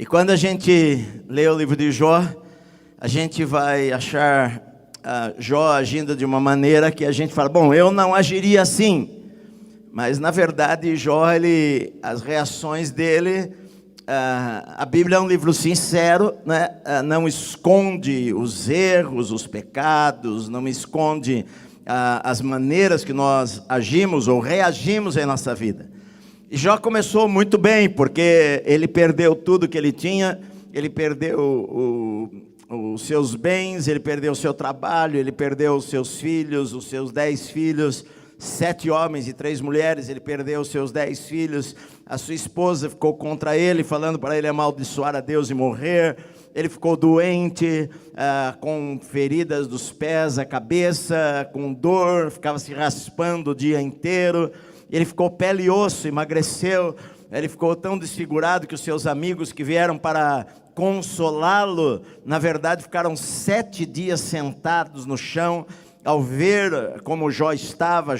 E quando a gente lê o livro de Jó, a gente vai achar Jó agindo de uma maneira que a gente fala, bom, eu não agiria assim. Mas na verdade Jó, as reações dele, a Bíblia é um livro sincero, né? Não esconde os erros, os pecados, não esconde as maneiras que nós agimos ou reagimos em nossa vida. E Jó começou muito bem, porque ele perdeu tudo que ele tinha, ele perdeu os seus bens, ele perdeu o seu trabalho, ele perdeu os seus filhos, os seus 10 filhos, 7 homens e 3 mulheres, ele perdeu os seus 10 filhos, a sua esposa ficou contra ele, falando para ele amaldiçoar a Deus e morrer, ele ficou doente, com feridas dos pés, a cabeça, com dor, ficava se raspando o dia inteiro, ele ficou pele e osso, emagreceu, ele ficou tão desfigurado que os seus amigos que vieram para consolá-lo, na verdade ficaram 7 dias sentados no chão, ao ver como Jó estava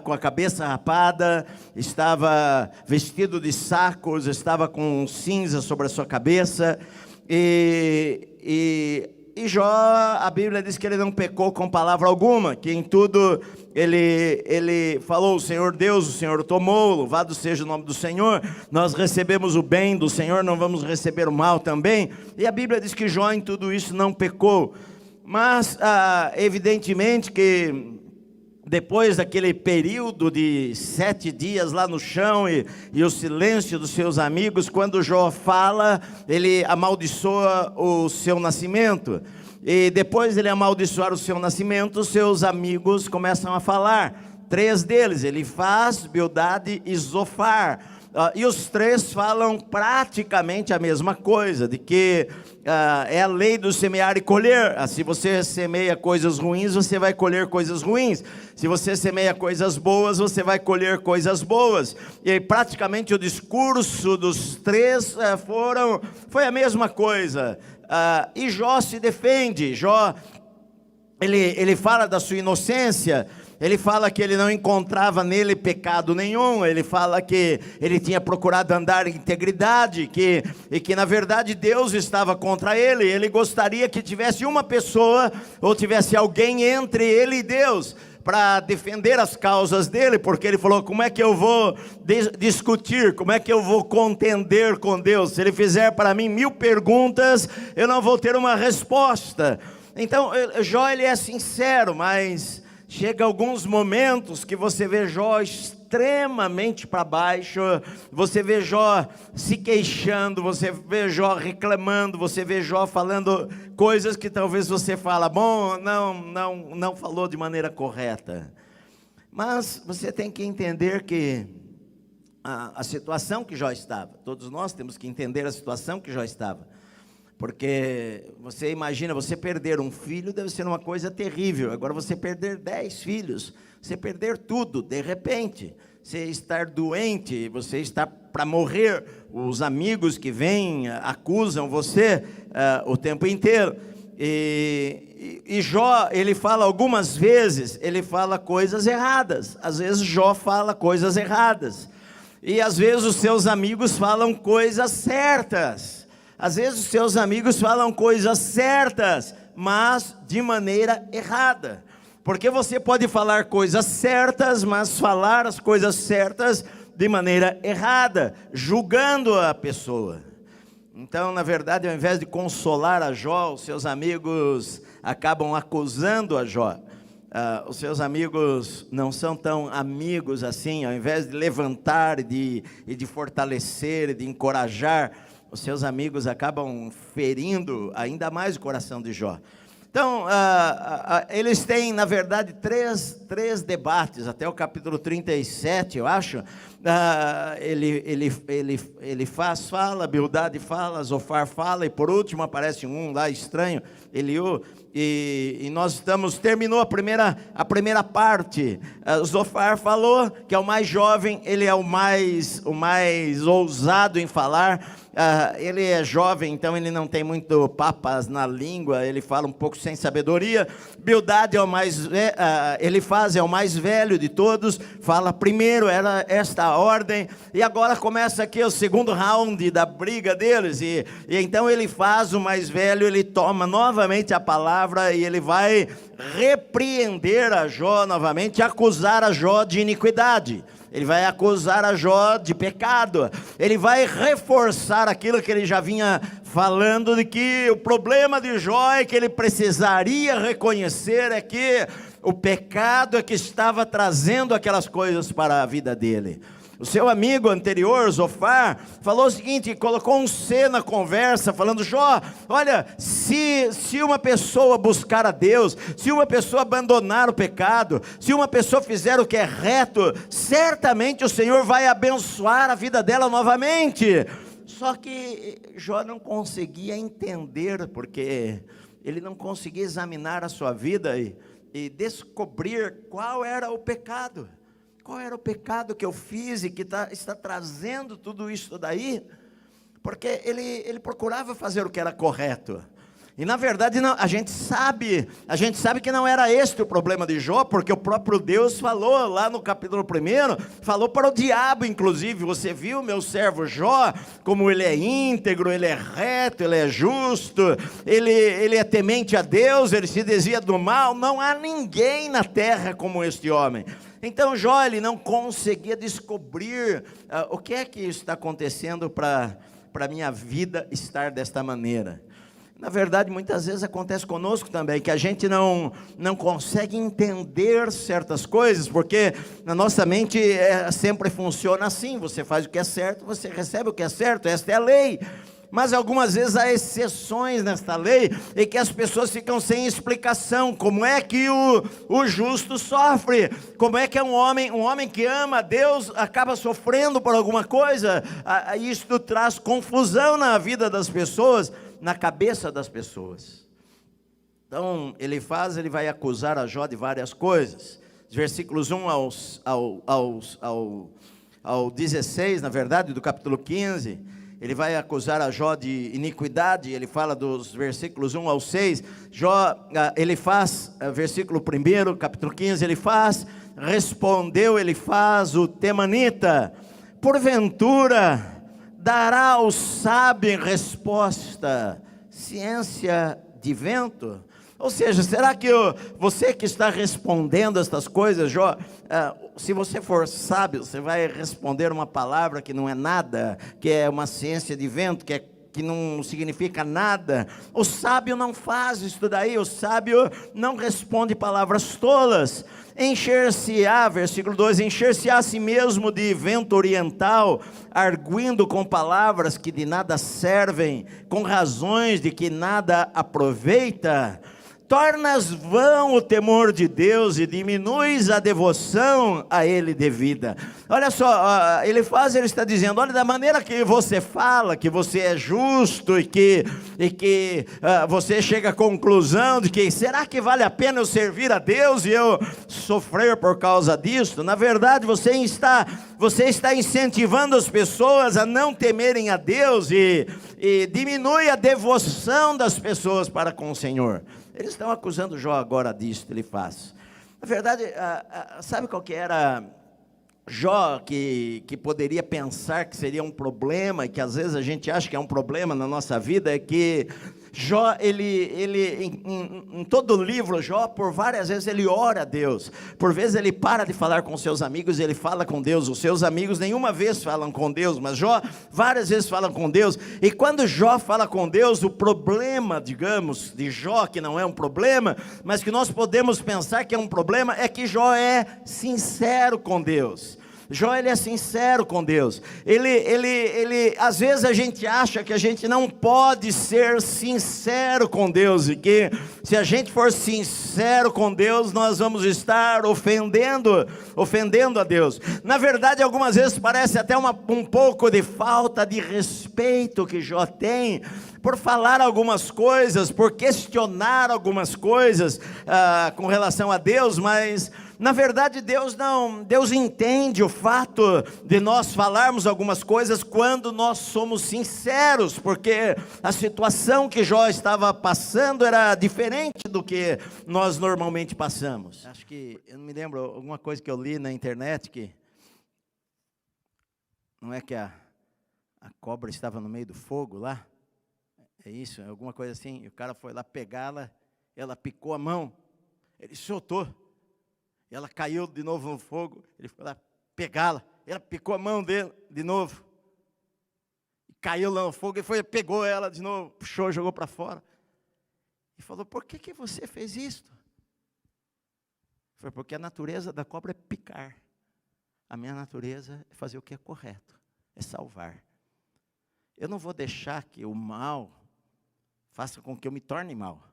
com a cabeça rapada, estava vestido de sacos, estava com cinza sobre a sua cabeça, e Jó, a Bíblia diz que ele não pecou com palavra alguma, que em tudo ele falou, o Senhor Deus, o Senhor tomou, louvado seja o nome do Senhor, nós recebemos o bem do Senhor, não vamos receber o mal também, e a Bíblia diz que Jó em tudo isso não pecou, mas evidentemente que depois daquele período de 7 dias lá no chão e o silêncio dos seus amigos, quando Jó fala, ele amaldiçoa o seu nascimento. E depois de ele amaldiçoar o seu nascimento, os seus amigos começam a falar. 3 deles, Elifaz, Bildade e Zofar. E os 3 falam praticamente a mesma coisa, de que é a lei do semear e colher. Se você semeia coisas ruins, você vai colher coisas ruins. Se você semeia coisas boas, você vai colher coisas boas. E praticamente o discurso dos 3 foi a mesma coisa. E Jó se defende. Jó, ele fala da sua inocência. Ele fala que ele não encontrava nele pecado nenhum, ele fala que ele tinha procurado andar em integridade, e que na verdade Deus estava contra ele, ele gostaria que tivesse uma pessoa, ou tivesse alguém entre ele e Deus, para defender as causas dele, porque ele falou, como é que eu vou discutir, como é que eu vou contender com Deus, se ele fizer para mim 1000 perguntas, eu não vou ter uma resposta. Então Jó, ele é sincero, mas chega alguns momentos que você vê Jó extremamente para baixo, você vê Jó se queixando, você vê Jó reclamando, você vê Jó falando coisas que talvez você fala, bom, não falou de maneira correta. Mas você tem que entender que a situação que Jó estava, todos nós temos que entender a situação que Jó estava. Porque você imagina, você perder um filho deve ser uma coisa terrível. Agora você perder 10 filhos, você perder tudo, de repente. Você estar doente, você está para morrer. Os amigos que vêm acusam você o tempo inteiro. E Jó, ele fala algumas vezes, ele fala coisas erradas. Às vezes Jó fala coisas erradas. E às vezes os seus amigos falam coisas certas. Às vezes os seus amigos falam coisas certas, mas de maneira errada. Porque você pode falar coisas certas, mas falar as coisas certas de maneira errada, julgando a pessoa. Então, na verdade, ao invés de consolar a Jó, os seus amigos acabam acusando a Jó. Os seus amigos não são tão amigos assim, ao invés de levantar e de fortalecer, e de encorajar, os seus amigos acabam ferindo ainda mais o coração de Jó. Então, eles têm, na verdade, três debates, até o capítulo 37, eu acho. Elifaz fala, Bildade fala, Zofar fala, e por último aparece um lá estranho, Eliú, e nós terminou a primeira parte. Zofar falou que é o mais jovem, ele é o mais ousado em falar. Ele é jovem, então ele não tem muito papas na língua, ele fala um pouco sem sabedoria. Elifaz é o mais velho de todos, fala primeiro, era esta a a ordem, e agora começa aqui o segundo round da briga deles, e então ele faz, o mais velho, ele toma novamente a palavra, e ele vai repreender a Jó novamente, acusar a Jó de iniquidade. Ele vai acusar a Jó de pecado. Ele vai reforçar aquilo que ele já vinha falando, de que o problema de Jó é que ele precisaria reconhecer é que o pecado é que estava trazendo aquelas coisas para a vida dele. O seu amigo anterior, Zofar, falou o seguinte, colocou um C na conversa, falando: Jó, olha, se uma pessoa buscar a Deus, se uma pessoa abandonar o pecado, se uma pessoa fizer o que é reto, certamente o Senhor vai abençoar a vida dela novamente. Só que Jó não conseguia entender, porque ele não conseguia examinar a sua vida e descobrir qual era o pecado. Qual era o pecado que eu fiz e que está trazendo tudo isso daí? Porque ele procurava fazer o que era correto. E na verdade não, a gente sabe que não era este o problema de Jó, porque o próprio Deus falou lá no capítulo 1, falou para o diabo inclusive: você viu meu servo Jó, como ele é íntegro, ele é reto, ele é justo, ele é temente a Deus, ele se desvia do mal, não há ninguém na terra como este homem. Então Jó, ele não conseguia descobrir o que é que está acontecendo para a minha vida estar desta maneira. Na verdade, muitas vezes acontece conosco também, que a gente não consegue entender certas coisas, porque na nossa mente sempre funciona assim: você faz o que é certo, você recebe o que é certo, esta é a lei. Mas algumas vezes há exceções nesta lei, e que as pessoas ficam sem explicação. Como é que o justo sofre? Como é que um homem que ama a Deus acaba sofrendo por alguma coisa? Isto traz confusão na vida das pessoas, na cabeça das pessoas. Então ele vai acusar a Jó de várias coisas. Versículos 1 ao 16, na verdade, do capítulo 15, ele vai acusar a Jó de iniquidade. Ele fala dos versículos 1 ao 6, Jó, ele faz, versículo 1, capítulo 15, ele faz, respondeu o temanita: porventura dará ao sábio em resposta ciência de vento? Ou seja, será que você que está respondendo estas coisas, Jó, se você for sábio, você vai responder uma palavra que não é nada, que é uma ciência de vento, que não significa nada? O sábio não faz isso daí, o sábio não responde palavras tolas. Encher-se-á, versículo 2, encher-se-á a si mesmo de vento oriental, arguindo com palavras que de nada servem, com razões de que nada aproveita. Tornas vão o temor de Deus e diminuis a devoção a Ele devida. Olha só, ele está dizendo: olha, da maneira que você fala, que você é justo, e que você chega à conclusão de que, será que vale a pena eu servir a Deus e eu sofrer por causa disso? Na verdade, você está incentivando as pessoas a não temerem a Deus, e diminui a devoção das pessoas para com o Senhor. Eles estão acusando Jó agora disso, ele faz. Na verdade, sabe qual que era Jó que poderia pensar que seria um problema, e que às vezes a gente acha que é um problema na nossa vida? É que Jó, em todo o livro, Jó, por várias vezes ele ora a Deus. Por vezes ele para de falar com seus amigos e ele fala com Deus. Os seus amigos nenhuma vez falam com Deus, mas Jó várias vezes fala com Deus. E quando Jó fala com Deus, o problema, digamos, de Jó, que não é um problema, mas que nós podemos pensar que é um problema, é que Jó é sincero com Deus. Jó, ele é sincero com Deus. Às vezes a gente acha que a gente não pode ser sincero com Deus, e que se a gente for sincero com Deus, nós vamos estar ofendendo a Deus. Na verdade, algumas vezes parece até um pouco de falta de respeito que Jó tem, por falar algumas coisas, por questionar algumas coisas com relação a Deus, mas na verdade Deus entende o fato de nós falarmos algumas coisas quando nós somos sinceros, porque a situação que Jó estava passando era diferente do que nós normalmente passamos. Acho que, eu não me lembro, alguma coisa que eu li na internet, que não é que a cobra estava no meio do fogo lá? É isso, é alguma coisa assim. E o cara foi lá pegá-la, ela picou a mão, ele soltou. Ela caiu de novo no fogo, ele foi lá pegá-la, ela picou a mão dele de novo. E caiu lá no fogo, e pegou ela de novo, puxou, jogou para fora. E falou: por que você fez isto? Foi porque a natureza da cobra é picar. A minha natureza é fazer o que é correto, é salvar. Eu não vou deixar que o mal faça com que eu me torne mal.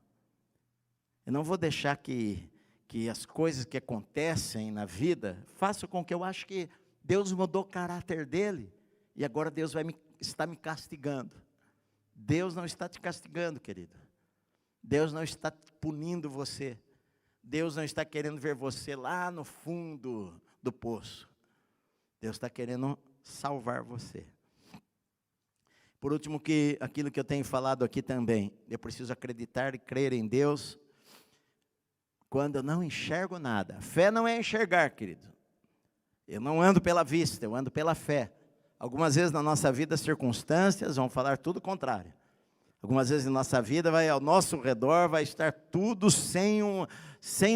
Eu não vou deixar que as coisas que acontecem na vida façam com que eu ache que Deus mudou o caráter dele e agora Deus está me castigando. Deus não está te castigando, querido. Deus não está punindo você. Deus não está querendo ver você lá no fundo do poço. Deus está querendo salvar você. Por último, aquilo que eu tenho falado aqui também, eu preciso acreditar e crer em Deus quando eu não enxergo nada. Fé não é enxergar, querido. Eu não ando pela vista, eu ando pela fé. Algumas vezes na nossa vida, as circunstâncias vão falar tudo o contrário. Algumas vezes na nossa vida, ao nosso redor, vai estar tudo sem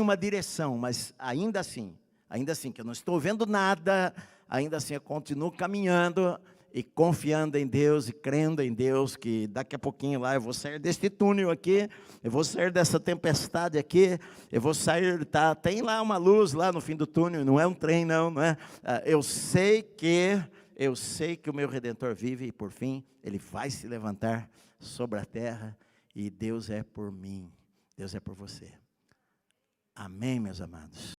uma direção, mas ainda assim, que eu não estou vendo nada, ainda assim eu continuo caminhando e confiando em Deus e crendo em Deus, que daqui a pouquinho lá eu vou sair deste túnel aqui, eu vou sair dessa tempestade aqui, eu vou sair, tem lá uma luz lá no fim do túnel, não é um trem não é? Eu sei que o meu Redentor vive e por fim Ele vai se levantar sobre a terra e Deus é por mim, Deus é por você. Amém, meus amados.